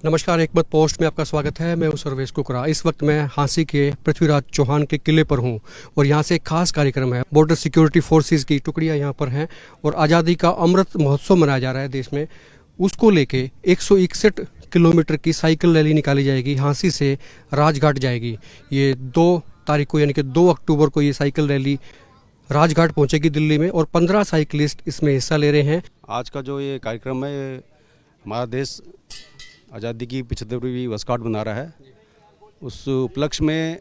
नमस्कार, एक बात पोस्ट में आपका स्वागत है। मैं हूं सर्वेश कुकरा। इस वक्त मैं झांसी के पृथ्वीराज चौहान के किले पर हूं और यहां से एक खास कार्यक्रम है। बॉर्डर सिक्योरिटी फोर्सेस की टुकड़ियां यहां पर हैं और आज़ादी का अमृत महोत्सव मनाया जा रहा है देश में। उसको लेके 161 किलोमीटर की साइकिल रैली निकाली जाएगी। झांसी से राजघाट जाएगी। ये 2 तारीख को यानी कि 2 अक्टूबर को ये साइकिल रैली राजघाट पहुंचेगी दिल्ली में और 15 साइकिलिस्ट इसमें हिस्सा ले रहे हैं। आज का जो ये कार्यक्रम है, हमारा देश आज़ादी की 75वीं वर्षगांठ मना रहा है। उस उपलक्ष्य में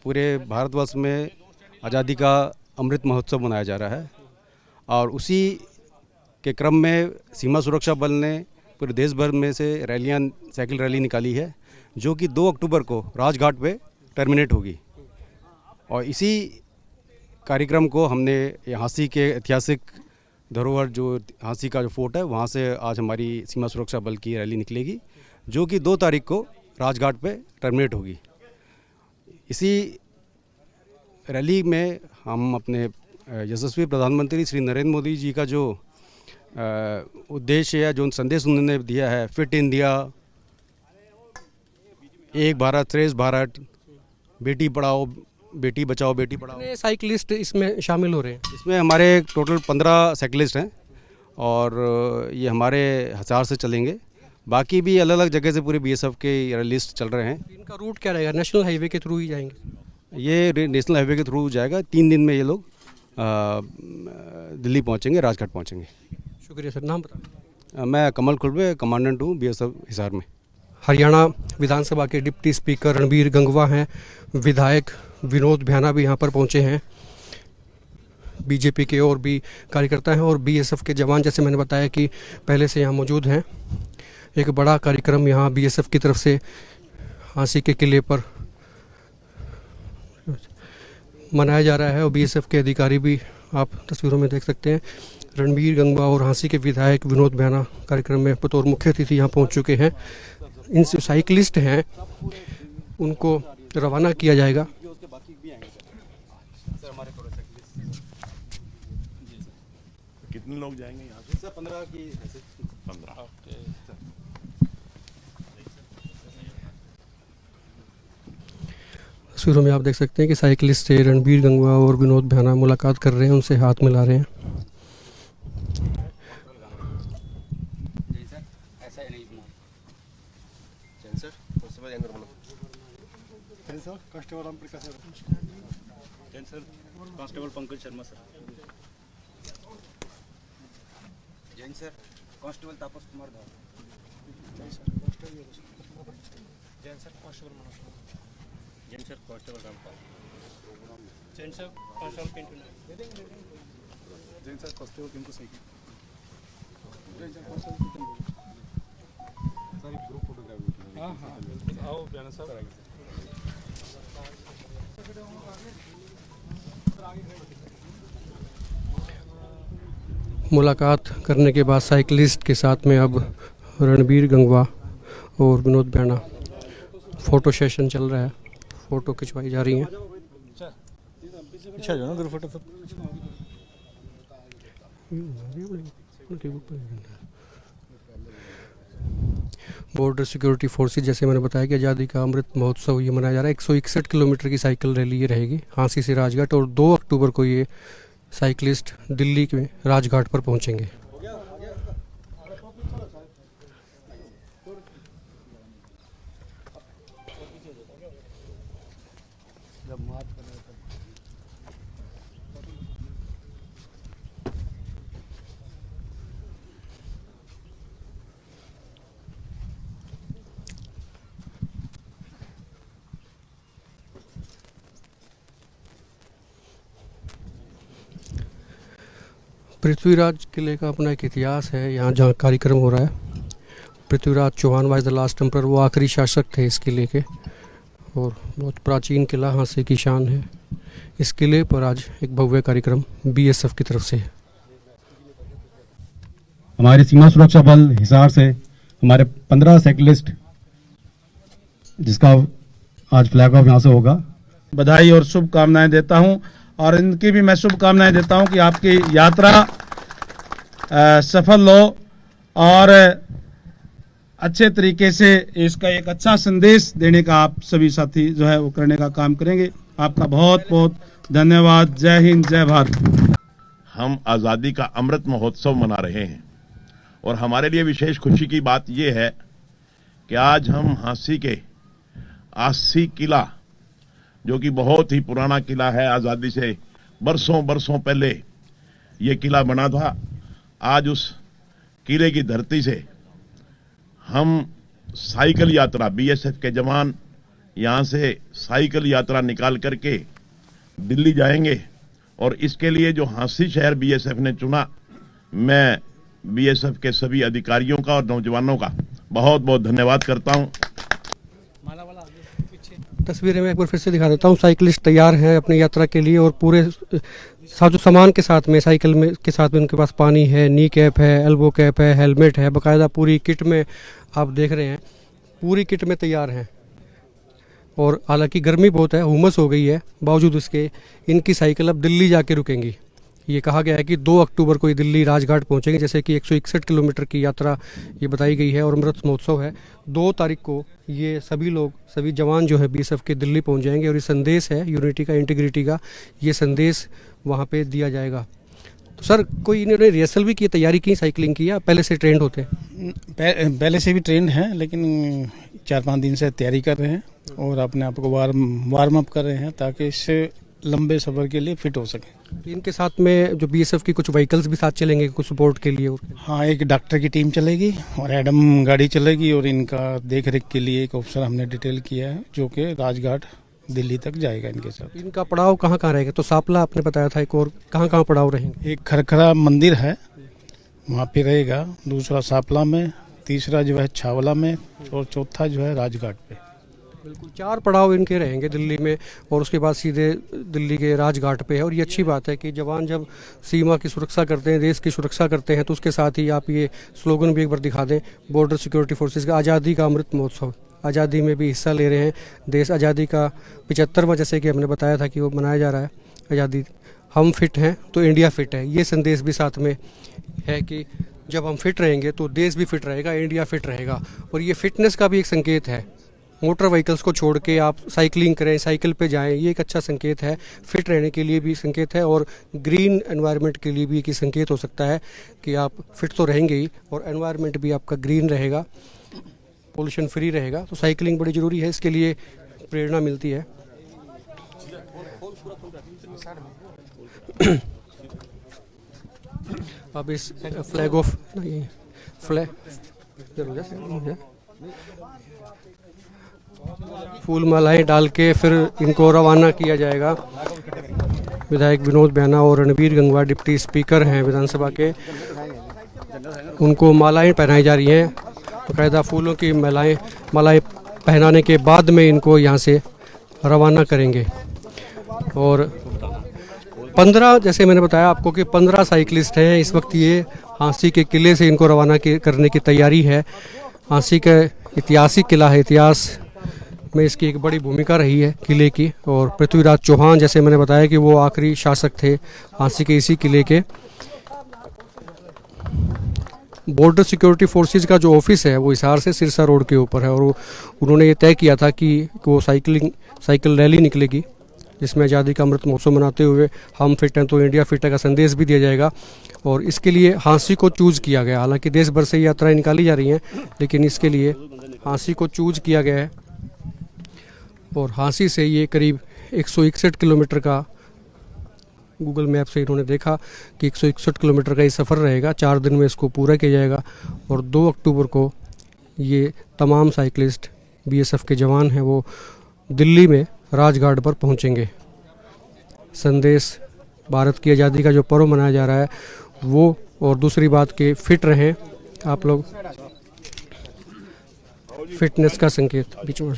पूरे भारतवर्ष में आज़ादी का अमृत महोत्सव मनाया जा रहा है और उसी के क्रम में सीमा सुरक्षा बल ने पूरे देश भर में से रैलियां, साइकिल रैली निकाली है जो कि 2 अक्टूबर को राजघाट पे टर्मिनेट होगी। और इसी कार्यक्रम को हमने झांसी के ऐतिहासिक धरोहर जो झांसी का जो फोर्ट है वहाँ से आज हमारी सीमा सुरक्षा बल की रैली निकलेगी जो कि 2 तारीख को राजघाट पे टर्मिनेट होगी। इसी रैली में हम अपने यशस्वी प्रधानमंत्री श्री नरेंद्र मोदी जी का जो उद्देश्य है, जो संदेश उन्होंने दिया है, फिट इंडिया, एक भारत श्रेष्ठ भारत, बेटी पढ़ाओ बेटी बचाओ बेटी पढ़ाओ। कितने साइकिलिस्ट इसमें शामिल हो रहे हैं? इसमें हमारे टोटल 15 साइकिलिस्ट हैं और ये हमारे हिसार से चलेंगे। बाकी भी अलग अलग जगह से पूरे बीएसएफ के लिस्ट चल रहे हैं। इनका रूट क्या रहेगा? नेशनल हाईवे के थ्रू ही जाएंगे? ये नेशनल हाईवे के थ्रू जाएगा। 3 दिन में ये लोग दिल्ली पहुंचेंगे, राजघाट पहुंचेंगे। शुक्रिया सर। नाम बता। मैं कमल खुरबे, कमांडेंट हूँ बीएसएफ हिसार में। हरियाणा विधानसभा के डिप्टी स्पीकर रणबीर गंगवा हैं। विधायक विनोद भ्याना भी यहाँ पर पहुँचे हैं। बीजेपी के और भी कार्यकर्ता हैं और बीएसएफ के जवान, जैसे मैंने बताया कि पहले से यहाँ मौजूद हैं। एक बड़ा कार्यक्रम यहाँ बीएसएफ की तरफ से झांसी के किले पर मनाया जा रहा है और बीएसएफ के अधिकारी भी आप तस्वीरों में देख सकते हैं। रणबीर गंगवा और झांसी के विधायक विनोद भ्याना कार्यक्रम में बतौर मुख्य अतिथि यहाँ पहुँच चुके हैं। इन जो साइकिलिस्ट हैं उनको रवाना किया जाएगा। कितने लोग जाएंगे यहाँ से? 15 की 15। तस्वीरों में आप देख सकते हैं कि साइकिलिस्ट से रणबीर गंगवा और विनोद भ्याना मुलाकात कर रहे हैं, उनसे हाथ मिला रहे हैं। Constable Pankaj Sharma sir. Jain sir. Constable Tapas Kumar Dhar. Jain sir constable Manoj. Jain sir constable Rampal. Jain sir constable Pintu Nayak. Jain sir constable Pintu सही। Jain sir constable Pintu. Sir group photography. हां आओ बयान सर। मुलाकात करने के बाद साइकिलिस्ट के साथ में अब रणबीर गंगवा और विनोद भ्याना फोटो सेशन चल रहा है। फ़ोटो खिंचवाई जा रही हैं। बॉर्डर सिक्योरिटी फोर्सेस, जैसे मैंने बताया कि आज़ादी का अमृत महोत्सव ये मनाया जा रहा है। 161 किलोमीटर की साइकिल रैली ये रहेगी झांसी से राजघाट और 2 अक्टूबर को ये साइकिलिस्ट दिल्ली के राजघाट पर पहुंचेंगे। पृथ्वीराज किले का अपना एक इतिहास है। यहाँ जहाँ कार्यक्रम हो रहा है, Prithviraj Chauhan was the last emperor, वो आखिरी शासक थे इस किले के और बहुत प्राचीन किला झांसी की शान है। इस किले पर आज एक भव्य कार्यक्रम बीएसएफ की तरफ से है। हमारी सीमा सुरक्षा बल हिसार से हमारे 15 साइकिलिस्ट, जिसका आज फ्लैग ऑफ यहाँ से होगा, बधाई और शुभकामनाएं देता हूं और इनकी भी मैं शुभकामनाएं देता हूं कि आपकी यात्रा सफल हो और अच्छे तरीके से इसका एक अच्छा संदेश देने का आप सभी साथी जो है वो करने का काम करेंगे। आपका बहुत बहुत धन्यवाद। जय हिंद, जय भारत। हम आज़ादी का अमृत महोत्सव मना रहे हैं और हमारे लिए विशेष खुशी की बात यह है कि आज हम झांसी के आसी किला, जो कि बहुत ही पुराना किला है, आज़ादी से बरसों बरसों पहले ये किला बना था, आज उस किले की धरती से हम साइकिल यात्रा, बीएसएफ के जवान यहां से साइकिल यात्रा निकाल करके दिल्ली जाएंगे। और इसके लिए जो झांसी शहर बीएसएफ ने चुना, मैं बीएसएफ के सभी अधिकारियों का और नौजवानों का बहुत बहुत धन्यवाद करता हूं। तस्वीरें मैं एक बार फिर से दिखा देता हूँ। साइकिलिस्ट तैयार हैं अपनी यात्रा के लिए और पूरे साजो सामान के साथ में, साइकिल में के साथ में उनके पास पानी है, नी कैप है, एल्बो कैप है, हेलमेट है, बाकायदा पूरी किट में आप देख रहे हैं, पूरी किट में तैयार हैं। और हालांकि गर्मी बहुत है, हुमस हो गई है, बावजूद इसके इनकी साइकिल अब दिल्ली जाके रुकेंगी। ये कहा गया है कि 2 अक्टूबर को ये दिल्ली राजघाट पहुंचेंगे, जैसे कि 161 किलोमीटर की यात्रा ये बताई गई है और अमृत महोत्सव है। 2 तारीख को ये सभी लोग, सभी जवान जो है बीएसएफ के दिल्ली पहुंच जाएंगे और ये संदेश है यूनिटी का, इंटीग्रिटी का, ये संदेश वहाँ पे दिया जाएगा। तो सर, कोई इन्होंने रिहर्सल भी की, तैयारी की, साइकिलिंग की, या पहले से ट्रेंड होते हैं? पहले से भी ट्रेंड है, लेकिन 4-5 दिन से तैयारी कर रहे हैं और अपने आप को वार्म अप कर रहे हैं ताकि इससे लंबे सफ़र के लिए फिट हो सके। इनके साथ में जो बीएसएफ की कुछ व्हीकल्स भी साथ चलेंगे कुछ सपोर्ट के लिए? हाँ, एक डॉक्टर की टीम चलेगी और एडम गाड़ी चलेगी और इनका देख रेख के लिए एक ऑफिसर हमने डिटेल किया है जो कि राजघाट दिल्ली तक जाएगा इनके साथ। इनका पड़ाव कहाँ कहाँ रहेगा? तो सापला आपने बताया था, एक और कहाँ कहाँ पड़ाव रहेंगे? एक खरखरा मंदिर है, वहाँ पे रहेगा, दूसरा सापला में, तीसरा जो है छावला में और चौथा जो है राजघाट पे। बिल्कुल 4 पड़ाव इनके रहेंगे दिल्ली में और उसके बाद सीधे दिल्ली के राजघाट पे है। और ये अच्छी बात है कि जवान जब सीमा की सुरक्षा करते हैं, देश की सुरक्षा करते हैं, तो उसके साथ ही आप ये स्लोगन भी एक बार दिखा दें, बॉर्डर सिक्योरिटी फोर्सेस का आज़ादी का अमृत महोत्सव। आज़ादी में भी हिस्सा ले रहे हैं, देश आज़ादी का 75वां, जैसे कि हमने बताया था कि वो मनाया जा रहा है आज़ादी। हम फिट हैं तो इंडिया फिट है, ये संदेश भी साथ में है कि जब हम फिट रहेंगे तो देश भी फिट रहेगा, इंडिया फिट रहेगा। और ये फिटनेस का भी एक संकेत है। मोटर व्हीकल्स को छोड़ के आप साइकिलिंग करें, साइकिल पे जाएं, ये एक अच्छा संकेत है, फिट रहने के लिए भी संकेत है और ग्रीन एनवायरनमेंट के लिए भी एक संकेत हो सकता है कि आप फिट तो रहेंगे ही और एनवायरनमेंट भी आपका ग्रीन रहेगा, पोल्यूशन फ्री रहेगा। तो साइकिलिंग बड़ी ज़रूरी है, इसके लिए प्रेरणा मिलती है। अब इस फ्लैग ऑफ फूल मालाएं डाल के फिर इनको रवाना किया जाएगा। विधायक विनोद बैना और रणबीर गंगवा डिप्टी स्पीकर हैं विधानसभा के, उनको मालाएं पहनाई जा रही हैं। बाकायदा फूलों की मालाएं पहनाने के बाद में इनको यहाँ से रवाना करेंगे। और 15, जैसे मैंने बताया आपको कि 15 साइकिलिस्ट हैं इस वक्त। ये झांसी के किले से इनको रवाना करने की तैयारी है। झांसी का ऐतिहासिक किला है, इतिहास में इसकी एक बड़ी भूमिका रही है किले की। और पृथ्वीराज चौहान, जैसे मैंने बताया कि वो आखिरी शासक थे झांसी के इसी किले के। बॉर्डर सिक्योरिटी फोर्सेस का जो ऑफिस है वो हिसार से सिरसा रोड के ऊपर है और उन्होंने ये तय किया था कि वो साइकिल रैली निकलेगी, जिसमें आज़ादी का अमृत महोत्सव मनाते हुए हम फिट हैं तो इंडिया फिट है का संदेश भी दिया जाएगा। और इसके लिए झांसी को चूज़ किया गया। हालांकि देश भर से यात्राएं निकाली जा रही हैं, लेकिन इसके लिए झांसी को चूज़ किया गया है। और झांसी से ये करीब 161 किलोमीटर का, गूगल मैप से इन्होंने देखा कि 161 किलोमीटर का ये सफ़र रहेगा। 4 दिन में इसको पूरा किया जाएगा और 2 अक्टूबर को ये तमाम साइकिलिस्ट बीएसएफ के जवान हैं वो दिल्ली में राजघाट पर पहुंचेंगे। संदेश भारत की आज़ादी का जो पर्व मनाया जा रहा है वो, और दूसरी बात कि फिट रहें आप लोग, फिटनेस का संकेत। बीच में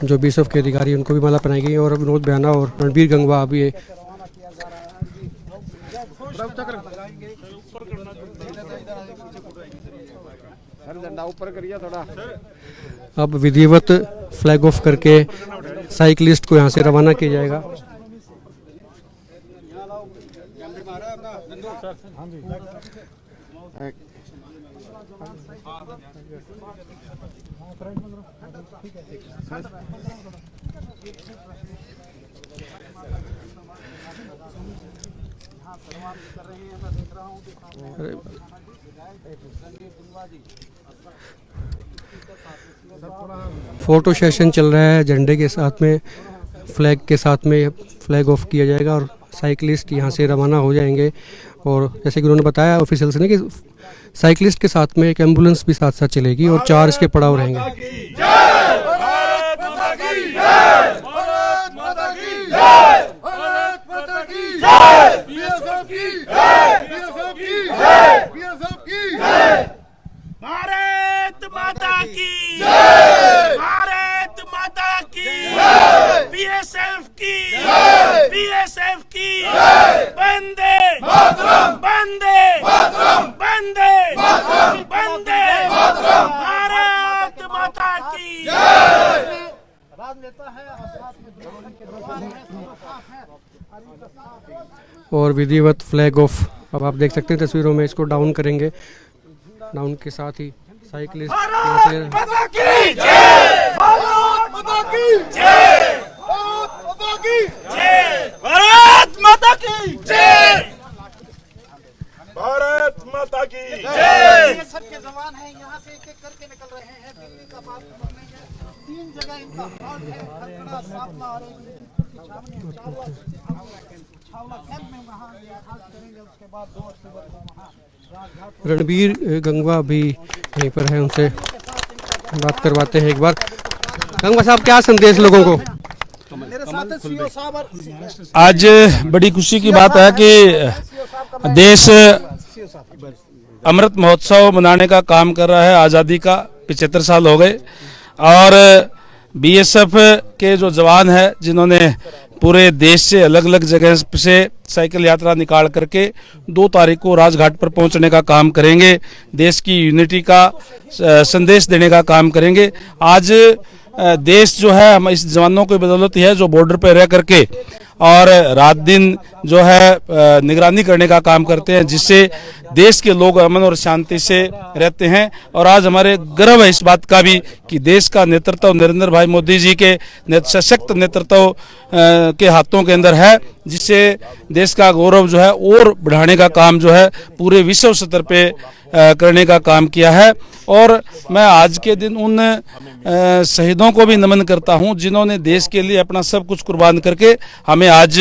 जो बीएसएफ के अधिकारी उनको भी माला पहनाई गई और विनोद बैना और रणबीर गंगवा अभी अब विधिवत फ्लैग ऑफ करके साइकिलिस्ट को यहाँ से रवाना किया जाएगा। फोटो सेशन चल रहा है, झंडे के साथ में, फ्लैग के साथ में फ्लैग ऑफ किया जाएगा और साइकिलिस्ट यहाँ से रवाना हो जाएंगे। और जैसे कि उन्होंने बताया ऑफिशियल्स ने कि साइकिलिस्ट के साथ में एक एम्बुलेंस भी साथ साथ चलेगी और 4 इसके पड़ाव रहेंगे। भारत माता की, भारत माता की, बीएसएफ की, बीएसएफ की, वंदे वंदे वंदे वंदे भारत माता की। और विधिवत फ्लैग ऑफ, अब आप देख सकते हैं तस्वीरों में, इसको डाउन करेंगे। डाउन के साथ ही साइकिलिस्ट भारत माता की जय, भारत माता की जय, भारत माता की जय, भारत माता की जय। ये सबके जवान हैं, यहाँ से एक एक करके निकल रहे हैं। दिल्ली का बात खबर नहीं है, 3 जगह इनका हॉल्ट है, खरखड़ा, सापला और एक छावनी है, छावला कैंप में वहाँ ये हाल्ट करेंगे। उसके बाद 2 अक्टूबर को वहाँ राजघाट। रणबीर गंगवा भी यहीं पर है, उनसे बात करवाते हैं एक बार। गंगवा साहब, क्या संदेश लोगों को? आज बड़ी खुशी की बात है कि देश अमृत महोत्सव मनाने का काम कर रहा है। आज़ादी का 75 साल हो गए और बीएसएफ के जो जवान हैं, जिन्होंने पूरे देश से अलग अलग जगह से साइकिल यात्रा निकाल करके 2 तारीख को राजघाट पर पहुंचने का काम करेंगे, देश की यूनिटी का संदेश देने का काम करेंगे। आज देश जो है हम इस जवानों की बदौलत ही है, जो बॉर्डर पर रह करके और रात दिन जो है निगरानी करने का काम करते हैं, जिससे देश के लोग अमन और शांति से रहते हैं। और आज हमारे गर्व है इस बात का भी कि देश का नेतृत्व नरेंद्र भाई मोदी जी के सशक्त नेतृत्व के हाथों के अंदर है, जिससे देश का गौरव जो है और बढ़ाने का काम जो है पूरे विश्व स्तर पे करने का काम किया है। और मैं आज के दिन उन शहीदों को भी नमन करता हूं, जिन्होंने देश के लिए अपना सब कुछ कुर्बान करके हमें आज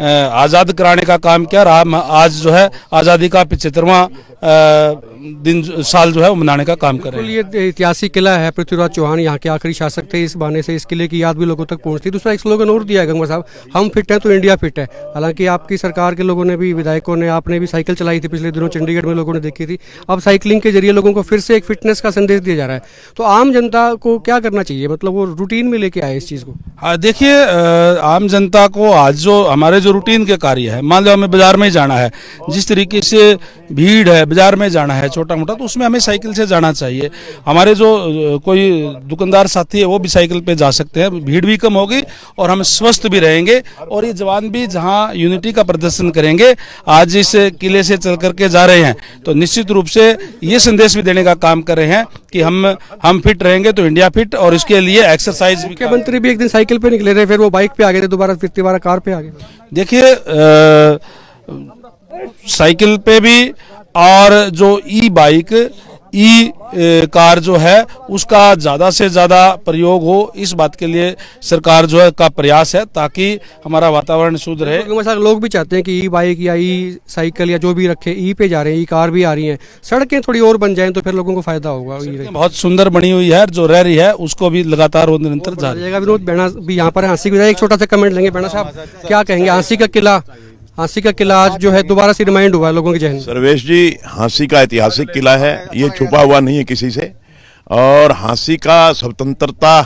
आज़ाद कराने का काम किया। आज जो है आज़ादी का 75वां साल जो है वो मनाने का काम कर रहे हैं। ये ऐतिहासिक किला है, पृथ्वीराज चौहान यहाँ के आखिरी शासक थे, इस बहाने से इस किले की याद भी लोगों तक पहुँचती। दूसरा एक स्लोगन और दिया है गंगवा साहब, हम फिट हैं तो इंडिया फिट है। हालांकि आपकी सरकार के लोगों ने भी, विधायकों ने, आपने भी साइकिल चलाई थी पिछले दिनों, चंडीगढ़ में लोगों ने देखी थी। अब साइकिलिंग के जरिए लोगों को फिर से एक फिटनेस का संदेश दिया जा रहा है, तो आम जनता को क्या करना चाहिए? मतलब वो रूटीन में लेके आए इस चीज़ को। हाँ, देखिए, आम जनता को आज जो हमारे जो रूटीन के कार्य है, मान लो हमें बाजार में जाना है, जिस तरीके से भीड़ है, बाजार में जाना है छोटा मोटा, तो उसमें हमें साइकिल से जाना चाहिए। हमारे जो कोई दुकानदार साथी है वो भी साइकिल पे जा सकते हैं, भीड़ भी कम होगी और हम स्वस्थ भी रहेंगे। और ये जवान भी जहां यूनिटी का प्रदर्शन करेंगे, आज इस किले से चल करके जा रहे हैं, तो निश्चित रूप से ये संदेश भी देने का काम कर रहे हैं कि हम फिट रहेंगे तो इंडिया फिट, और इसके लिए एक्सरसाइज। मुख्यमंत्री भी एक दिन साइकिल पे निकले थे, फिर वो बाइक पे आ गए थे, दोबारा कार पे आ गए। देखिए, साइकिल पे भी और जो ई बाइक, ई कार जो है, उसका ज्यादा से ज्यादा प्रयोग हो, इस बात के लिए सरकार जो है का प्रयास है, ताकि हमारा वातावरण शुद्ध रहे। लोग भी चाहते हैं कि ई बाइक या ई साइकिल या जो भी रखे, ई पे जा रहे हैं, ई कार भी आ रही हैं, सड़कें थोड़ी और बन जाएं तो फिर लोगों को फायदा होगा। बहुत सुंदर बनी हुई है, जो रह रही है उसको भी लगातार और निरंतर जारी। विनोद बेणा भी यहाँ पर, हाँसी एक छोटा सा कमेंट लेंगे। बेणा साहब, क्या कहेंगे? हाँसी का किला आज जो है दोबारा से रिमाइंड हुआ है लोगों के जहन में। सर्वेश जी, हाँसी का ऐतिहासिक किला है, ये छुपा हुआ नहीं है किसी से। और हाँसी का स्वतंत्रता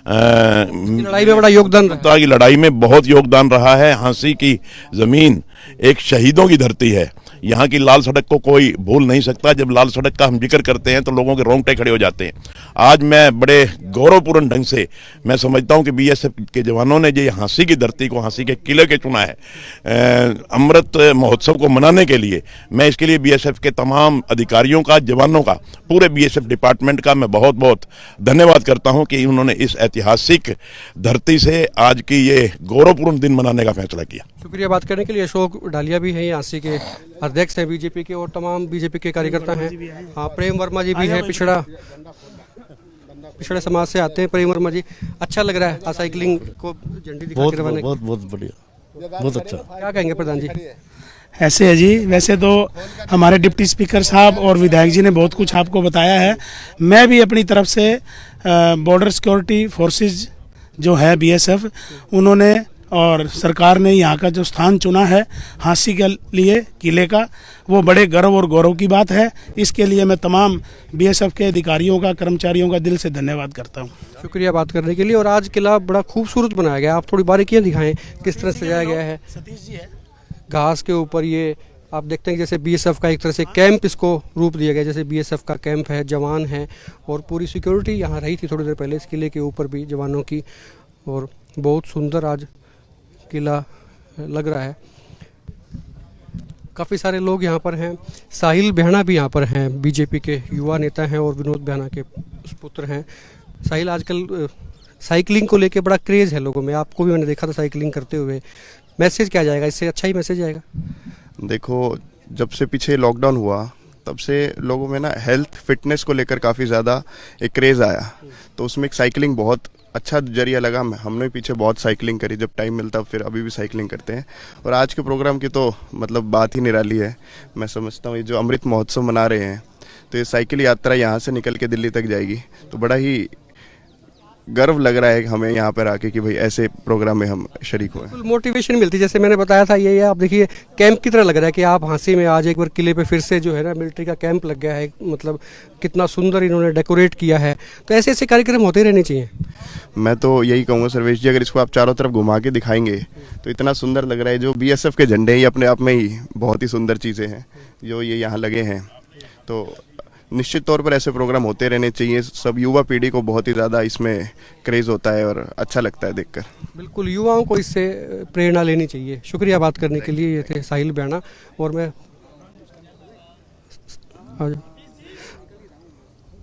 लड़ाई में बड़ा योगदान, की लड़ाई में बहुत योगदान रहा है। हाँसी की जमीन एक शहीदों की धरती है। यहाँ की लाल सड़क को कोई भूल नहीं सकता। जब लाल सड़क का हम जिक्र करते हैं तो लोगों के रोंगटे खड़े हो जाते हैं। आज मैं बड़े गौरवपूर्ण ढंग से मैं समझता हूँ कि बीएसएफ के जवानों ने ये हाँसी की धरती को, हाँसी के किले के चुना है अमृत महोत्सव को मनाने के लिए। मैं इसके लिए बीएसएफ के तमाम अधिकारियों का, जवानों का, पूरे बीएसएफ डिपार्टमेंट का मैं बहुत बहुत धन्यवाद करता हूं कि उन्होंने इस ऐतिहासिक धरती से आज की ये गौरवपूर्ण दिन मनाने का फैसला किया। शुक्रिया बात करने के लिए। अशोक डालिया भी हैं, हाँसी के अध्यक्ष हैं बीजेपी के, और तमाम बीजेपी के कार्यकर्ता हैं। हाँ, प्रेम वर्मा जी भी हैं, पिछड़े समाज से आते हैं। प्रेम वर्मा जी, अच्छा लग रहा है साइकिलिंग को झंडी दिखा के रवाना? बहुत बढ़िया, बहुत अच्छा। क्या कहेंगे प्रधान जी? ऐसे है जी, वैसे तो हमारे डिप्टी स्पीकर साहब और विधायक जी ने बहुत कुछ आपको बताया है। मैं भी अपनी तरफ से बॉर्डर सिक्योरिटी फोर्सेस जो है बीएसएफ, उन्होंने और सरकार ने यहाँ का जो स्थान चुना है हाँसी के लिए किले का, वो बड़े गर्व और गौरव की बात है। इसके लिए मैं तमाम बीएसएफ के अधिकारियों का, कर्मचारियों का दिल से धन्यवाद करता हूँ। शुक्रिया बात करने के लिए। और आज किला बड़ा खूबसूरत बनाया गया, आप थोड़ी बारीकियाँ दिखाएं किस तरह सजाया गया है। सतीश जी है घास के ऊपर ये आप देखते हैं जैसे बीएसएफ का एक तरह से कैंप इसको रूप दिया गया, जैसे बीएसएफ का कैंप है, जवान हैं, और पूरी सिक्योरिटी यहाँ रही थी थोड़ी देर पहले इस किले के ऊपर भी जवानों की। और बहुत सुंदर आज किला लग रहा है। काफ़ी सारे लोग यहाँ पर हैं। साहिल बेहना भी यहाँ पर हैं, बीजेपी के युवा नेता हैं और विनोद बेहना के पुत्र हैं। साहिल, आजकल साइकिलिंग को लेके बड़ा क्रेज़ है लोगों में, आपको भी मैंने देखा था साइकिलिंग करते हुए। मैसेज क्या जाएगा, इससे अच्छा ही मैसेज आएगा? देखो, जब से पीछे लॉकडाउन हुआ तब से लोगों में ना हेल्थ फिटनेस को लेकर काफ़ी ज़्यादा एक क्रेज़ आया, तो उसमें एक साइकिलिंग बहुत अच्छा जरिया लगा। हमने पीछे बहुत साइकिलिंग करी, जब टाइम मिलता फिर अभी भी साइकिलिंग करते हैं। और आज के प्रोग्राम की तो मतलब बात ही निराली है। मैं समझता हूँ ये जो अमृत महोत्सव मना रहे हैं, तो ये साइकिल यात्रा यहाँ से निकल के दिल्ली तक जाएगी, तो बड़ा ही गर्व लग रहा है कि हमें यहाँ पर आके कि भाई ऐसे प्रोग्राम में हम शरीक हुए। मोटिवेशन मिलती है, जैसे मैंने बताया था ये आप देखिए कैंप की तरह लग रहा है कि आप हाँसी में आज एक बार किले पे फिर से जो है ना मिलिट्री का कैंप लग गया है। मतलब कितना सुंदर इन्होंने डेकोरेट किया है। तो ऐसे ऐसे कार्यक्रम होते रहने चाहिए। मैं तो यही कहूँगा सर्वेश जी, अगर इसको आप चारों तरफ घुमा के दिखाएंगे तो इतना सुंदर लग रहा है। जो बीएसएफ के झंडे ही अपने आप में ही बहुत ही सुंदर चीज़ें हैं जो ये यहाँ लगे हैं। तो निश्चित तौर पर ऐसे प्रोग्राम होते रहने चाहिए। सब युवा पीढ़ी को बहुत ही ज़्यादा इसमें क्रेज़ होता है और अच्छा लगता है देखकर। बिल्कुल, युवाओं को इससे प्रेरणा लेनी चाहिए। शुक्रिया बात करने के लिए। ये थे साहिल बेहना। और मैं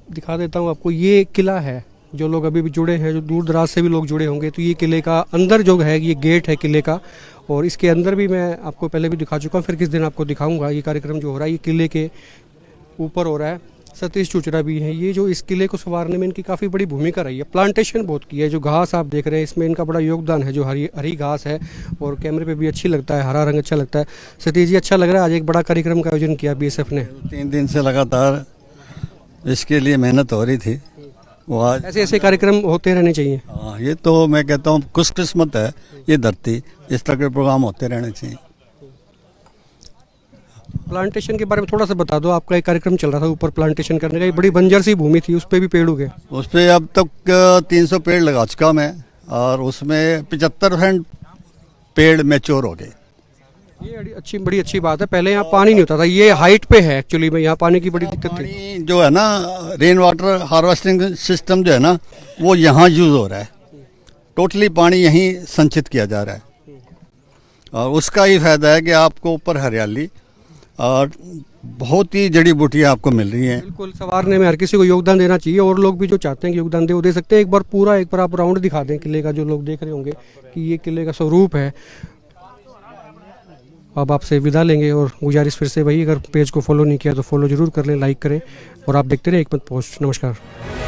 दिखा देता हूँ आपको, ये किला है। जो लोग अभी भी जुड़े हैं, जो दूर दराज से भी लोग जुड़े होंगे, तो ये किले का अंदर जो है ये गेट है किले का, और इसके अंदर भी मैं आपको पहले भी दिखा चुका हूँ, फिर किस दिन आपको दिखाऊंगा। ये कार्यक्रम जो हो रहा है ये किले के ऊपर हो रहा है। सतीश चुचरा भी हैं, ये जो इस किले को संवारने में इनकी काफ़ी बड़ी भूमिका रही है। प्लांटेशन बहुत की है। जो घास आप देख रहे हैं इसमें इनका बड़ा योगदान है, जो हरी घास है, और कैमरे पे भी अच्छी लगता है, हरा रंग अच्छा लगता है। सतीश जी, अच्छा लग रहा है, आज एक बड़ा कार्यक्रम का आयोजन किया बीएसएफ ने। 3 दिन से लगातार इसके लिए मेहनत हो रही थी, वो आज ऐसे ऐसे कार्यक्रम होते रहने चाहिए। हाँ, ये तो मैं कहता हूँ खुशकिस्मत है ये धरती, इस तरह के प्रोग्राम होते रहने चाहिए। प्लांटेशन के बारे में थोड़ा सा बता दो। आपका एक कार्यक्रम चल रहा था ऊपर प्लांटेशन करने का, ये बड़ी बंजर सी भूमि थी, उस पर भी पेड़ उगे। उस पर अब तक 300 पेड़ लगा चुका मैं, और उसमें 75% पेड़ मैच्योर हो गए। ये बड़ी अच्छी बात है। पहले यहाँ पानी नहीं होता था, ये हाइट पे है एक्चुअली में, यहाँ पानी की बड़ी दिक्कत थी। जो है ना रेन वाटर हार्वेस्टिंग सिस्टम जो है ना वो यहाँ यूज हो रहा है। टोटली पानी यहीं संचित किया जा रहा है, और उसका ही फायदा है कि आपको ऊपर हरियाली और बहुत ही जड़ी बूटियाँ आपको मिल रही हैं। बिल्कुल, संवारने में हर किसी को योगदान देना चाहिए, और लोग भी जो चाहते हैं कि योगदान दे वो दे सकते हैं। एक बार आप राउंड दिखा दें किले का, जो लोग देख रहे होंगे कि ये किले का स्वरूप है। अब आपसे विदा लेंगे, और गुजारिश फिर से वही, अगर पेज को फॉलो नहीं किया तो फॉलो जरूर कर लें, लाइक करें, और आप देखते रहें एक मत पोस्ट। नमस्कार।